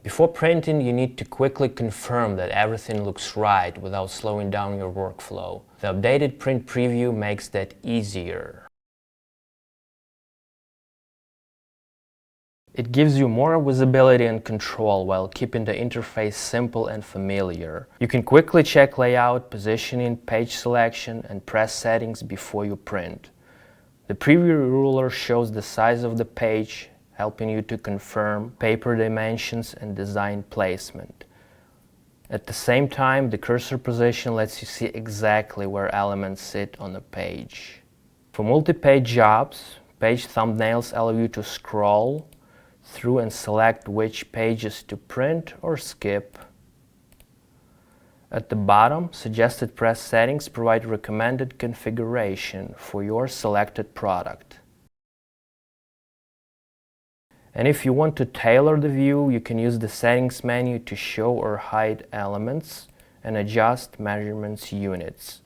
Before printing, you need to quickly confirm that everything looks right without slowing down your workflow. The updated print preview makes that easier. It gives you more visibility and control while keeping the interface simple and familiar. You can quickly check layout, positioning, page selection, and press settings before you print. The preview ruler shows the size of the page, helping you to confirm paper dimensions and design placement. At the same time, the cursor position lets you see exactly where elements sit on the page. For multi-page jobs, page thumbnails allow you to scroll through and select which pages to print or skip. At the bottom, suggested press settings provide recommended configuration for your selected product. And if you want to tailor the view, you can use the settings menu to show or hide elements and adjust measurements units.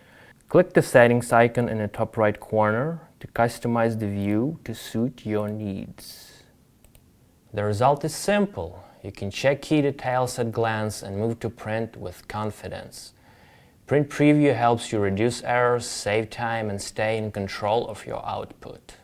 Click the settings icon in the top right corner to customize the view to suit your needs. The result is simple. You can check key details at a glance and move to print with confidence. Print Preview helps you reduce errors, save time, and stay in control of your output.